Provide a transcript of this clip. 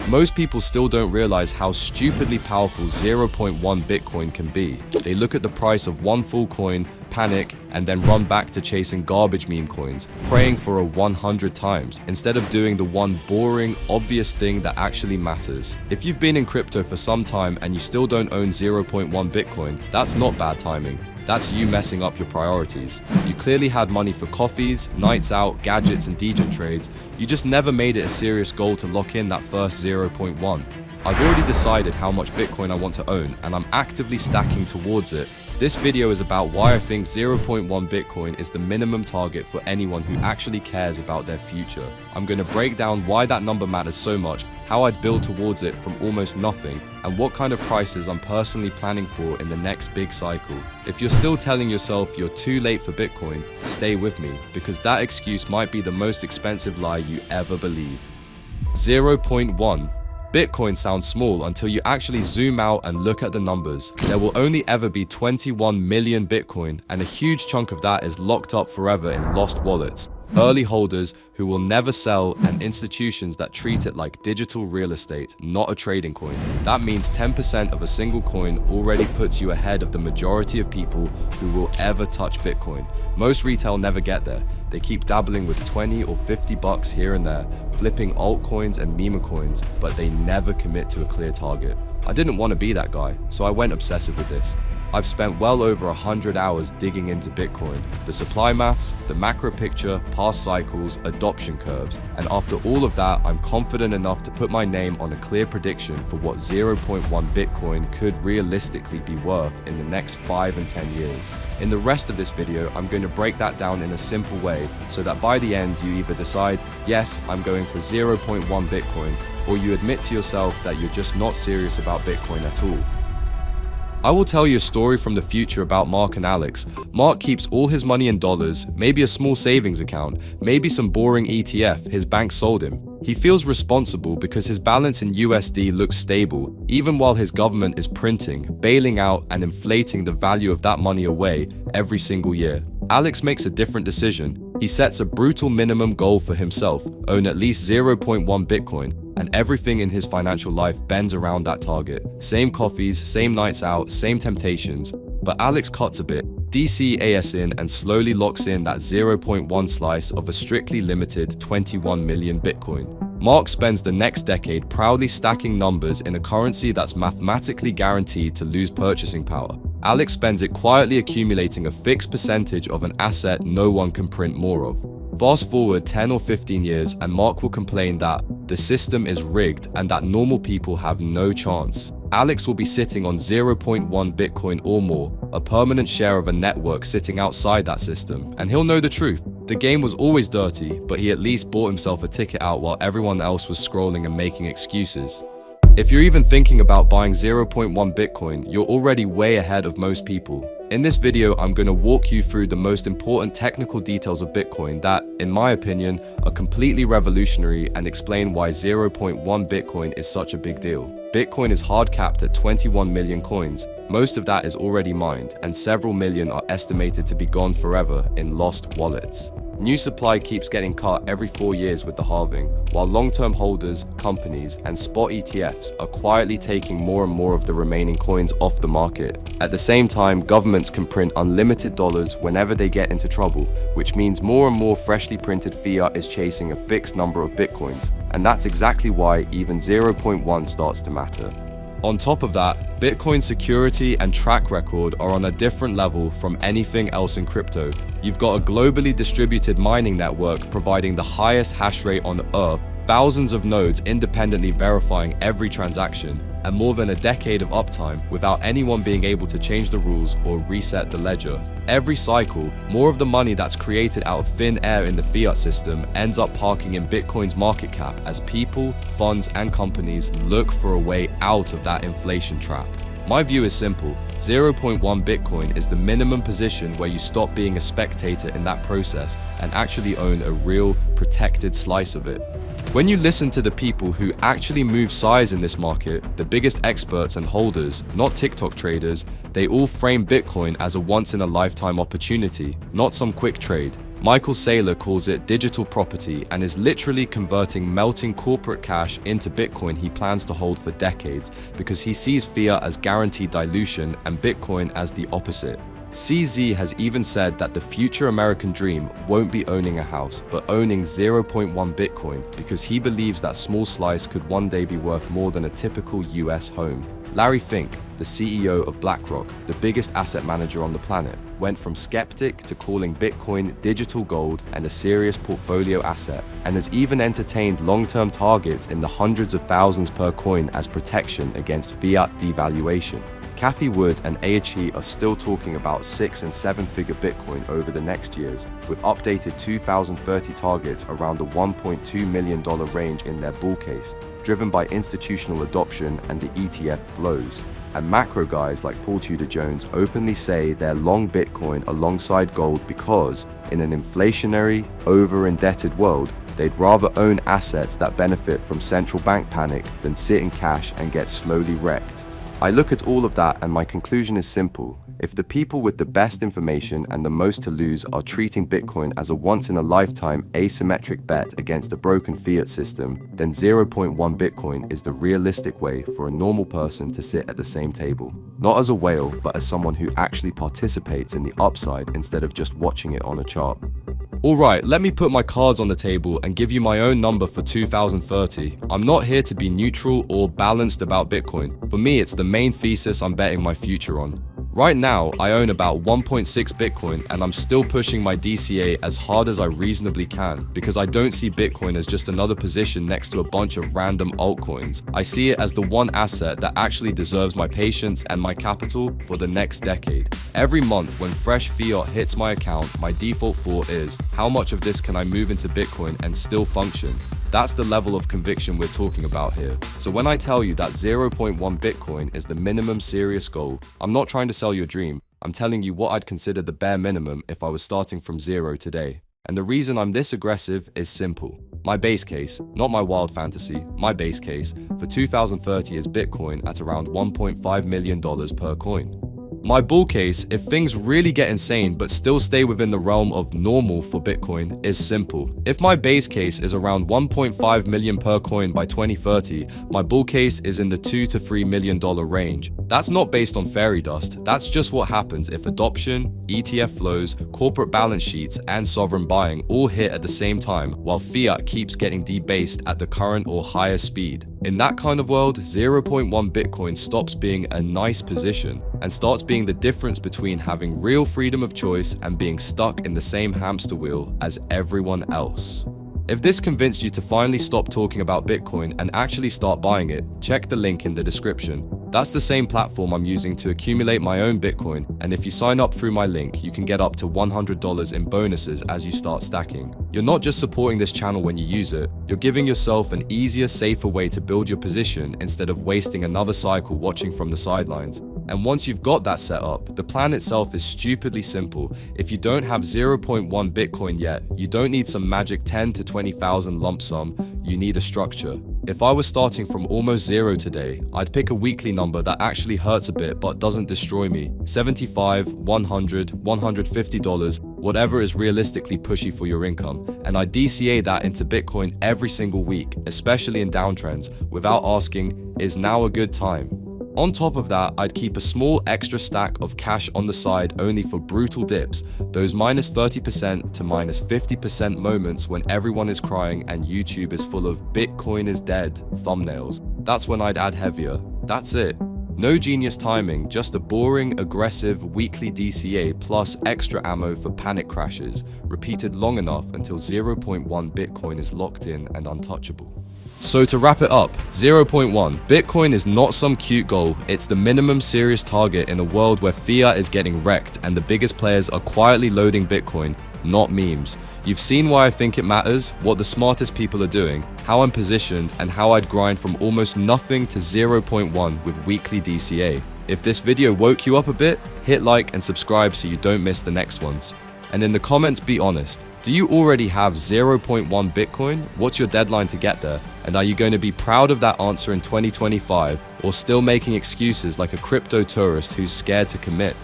Most people still don't realize how stupidly powerful 0.1 Bitcoin can be. They look at the price of one full coin, panic, and then run back to chasing garbage meme coins, praying for a 100 times, instead of doing the one boring, obvious thing that actually matters. If you've been in crypto for some time and you still don't own 0.1 Bitcoin, that's not bad timing. That's you messing up your priorities. You clearly had money for coffees, nights out, gadgets, and degen trades. You just never made it a serious goal to lock in that first 0.1. I've already decided how much Bitcoin I want to own, and I'm actively stacking towards it. This video is about why I think 0.1 Bitcoin is the minimum target for anyone who actually cares about their future. I'm going to break down why that number matters so much, how I'd build towards it from almost nothing, and what kind of prices I'm personally planning for in the next big cycle. If you're still telling yourself you're too late for Bitcoin, stay with me, because that excuse might be the most expensive lie you ever believe. 0.1. Bitcoin sounds small until you actually zoom out and look at the numbers. There will only ever be 21 million Bitcoin, and a huge chunk of that is locked up forever in lost wallets. Early holders who will never sell, and institutions that treat it like digital real estate, not a trading coin. That means 10% of a single coin already puts you ahead of the majority of people who will ever touch Bitcoin. Most retail never get there. They keep dabbling with 20 or 50 bucks here and there, flipping altcoins and meme coins, but they never commit to a clear target. I didn't want to be that guy, so I went obsessive with this. I've spent well over 100 hours digging into Bitcoin, the supply maths, the macro picture, past cycles, adoption curves, and after all of that, I'm confident enough to put my name on a clear prediction for what 0.1 Bitcoin could realistically be worth in the next 5 and 10 years. In the rest of this video, I'm going to break that down in a simple way so that by the end you either decide, yes, I'm going for 0.1 Bitcoin, or you admit to yourself that you're just not serious about Bitcoin at all. I will tell you a story from the future about Mark and Alex. Mark keeps all his money in dollars, maybe a small savings account, maybe some boring ETF his bank sold him. He feels responsible because his balance in USD looks stable, even while his government is printing, bailing out, and inflating the value of that money away every single year. Alex makes a different decision. He sets a brutal minimum goal for himself, own at least 0.1 Bitcoin, and everything in his financial life bends around that target. Same coffees, same nights out, same temptations. But Alex cuts a bit, DCAS in, and slowly locks in that 0.1 slice of a strictly limited 21 million Bitcoin. Mark spends the next decade proudly stacking numbers in a currency that's mathematically guaranteed to lose purchasing power. Alex spends it quietly accumulating a fixed percentage of an asset no one can print more of. Fast forward 10 or 15 years and Mark will complain that the system is rigged and that normal people have no chance. Alex will be sitting on 0.1 Bitcoin or more, a permanent share of a network sitting outside that system, and he'll know the truth. The game was always dirty, but he at least bought himself a ticket out while everyone else was scrolling and making excuses. If you're even thinking about buying 0.1 Bitcoin, you're already way ahead of most people. In this video, I'm going to walk you through the most important technical details of Bitcoin that, in my opinion, are completely revolutionary and explain why 0.1 Bitcoin is such a big deal. Bitcoin is hard capped at 21 million coins. Most of that is already mined, and several million are estimated to be gone forever in lost wallets. New supply keeps getting cut every 4 years with the halving, while long-term holders, companies, and spot ETFs are quietly taking more and more of the remaining coins off the market. At the same time, governments can print unlimited dollars whenever they get into trouble, which means more and more freshly printed fiat is chasing a fixed number of Bitcoins, and that's exactly why even 0.1 starts to matter. On top of that, Bitcoin's security and track record are on a different level from anything else in crypto. You've got a globally distributed mining network providing the highest hash rate on Earth, thousands of nodes independently verifying every transaction, and more than a decade of uptime without anyone being able to change the rules or reset the ledger. Every cycle, more of the money that's created out of thin air in the fiat system ends up parking in Bitcoin's market cap as people, funds, and companies look for a way out of that inflation trap. My view is simple. 0.1 Bitcoin is the minimum position where you stop being a spectator in that process and actually own a real, protected slice of it. When you listen to the people who actually move size in this market, the biggest experts and holders, not TikTok traders, they all frame Bitcoin as a once-in-a-lifetime opportunity, not some quick trade. Michael Saylor calls it digital property and is literally converting melting corporate cash into Bitcoin he plans to hold for decades because he sees fiat as guaranteed dilution and Bitcoin as the opposite. CZ has even said that the future American dream won't be owning a house, but owning 0.1 Bitcoin because he believes that small slice could one day be worth more than a typical US home. Larry Fink, the CEO of BlackRock, the biggest asset manager on the planet, went from skeptic to calling Bitcoin digital gold and a serious portfolio asset, and has even entertained long-term targets in the hundreds of thousands per coin as protection against fiat devaluation. Cathie Wood and Aichi are still talking about 6- and 7-figure Bitcoin over the next years, with updated 2030 targets around the $1.2 million range in their bull case, driven by institutional adoption and the ETF flows. And macro guys like Paul Tudor Jones openly say they're long Bitcoin alongside gold because, in an inflationary, over-indebted world, they'd rather own assets that benefit from central bank panic than sit in cash and get slowly wrecked. I look at all of that and my conclusion is simple. If the people with the best information and the most to lose are treating Bitcoin as a once-in-a-lifetime asymmetric bet against a broken fiat system, then 0.1 Bitcoin is the realistic way for a normal person to sit at the same table. Not as a whale, but as someone who actually participates in the upside instead of just watching it on a chart. Alright, let me put my cards on the table and give you my own number for 2030. I'm not here to be neutral or balanced about Bitcoin. For me, it's the main thesis I'm betting my future on. Right now, I own about 1.6 Bitcoin and I'm still pushing my DCA as hard as I reasonably can because I don't see Bitcoin as just another position next to a bunch of random altcoins. I see it as the one asset that actually deserves my patience and my capital for the next decade. Every month when fresh fiat hits my account, my default thought is, how much of this can I move into Bitcoin and still function? That's the level of conviction we're talking about here. So when I tell you that 0.1 Bitcoin is the minimum serious goal, I'm not trying to sell you a dream. I'm telling you what I'd consider the bare minimum if I was starting from zero today. And the reason I'm this aggressive is simple. My base case, not my wild fantasy, my base case for 2030 is Bitcoin at around $1.5 million per coin. My bull case, if things really get insane but still stay within the realm of normal for Bitcoin, is simple. If my base case is around 1.5 million per coin by 2030, my bull case is in the $2 to $3 million range. That's not based on fairy dust, that's just what happens if adoption, ETF flows, corporate balance sheets, and sovereign buying all hit at the same time, while fiat keeps getting debased at the current or higher speed. In that kind of world, 0.1 Bitcoin stops being a nice position and starts being the difference between having real freedom of choice and being stuck in the same hamster wheel as everyone else. If this convinced you to finally stop talking about Bitcoin and actually start buying it, check the link in the description. That's the same platform I'm using to accumulate my own Bitcoin, and if you sign up through my link, you can get up to $100 in bonuses as you start stacking. You're not just supporting this channel when you use it, you're giving yourself an easier, safer way to build your position instead of wasting another cycle watching from the sidelines. And once you've got that set up, the plan itself is stupidly simple. If you don't have 0.1 Bitcoin yet, you don't need some magic 10 to 20,000 lump sum, you need a structure. If I was starting from almost zero today, I'd pick a weekly number that actually hurts a bit but doesn't destroy me. $75, $100, $150, whatever is realistically pushy for your income, and I DCA that into Bitcoin every single week, especially in downtrends, without asking, is now a good time? On top of that, I'd keep a small extra stack of cash on the side only for brutal dips, those minus 30% to minus 50% moments when everyone is crying and YouTube is full of "Bitcoin is dead" thumbnails. That's when I'd add heavier. That's it. No genius timing, just a boring, aggressive weekly DCA plus extra ammo for panic crashes, repeated long enough until 0.1 Bitcoin is locked in and untouchable. So to wrap it up, 0.1, Bitcoin is not some cute goal, it's the minimum serious target in a world where fiat is getting wrecked and the biggest players are quietly loading Bitcoin, not memes. You've seen why I think it matters, what the smartest people are doing, how I'm positioned, and how I'd grind from almost nothing to 0.1 with weekly DCA. If this video woke you up a bit, hit like and subscribe so you don't miss the next ones. And in the comments, be honest. Do you already have 0.1 Bitcoin? What's your deadline to get there? And are you going to be proud of that answer in 2025 or still making excuses like a crypto tourist who's scared to commit?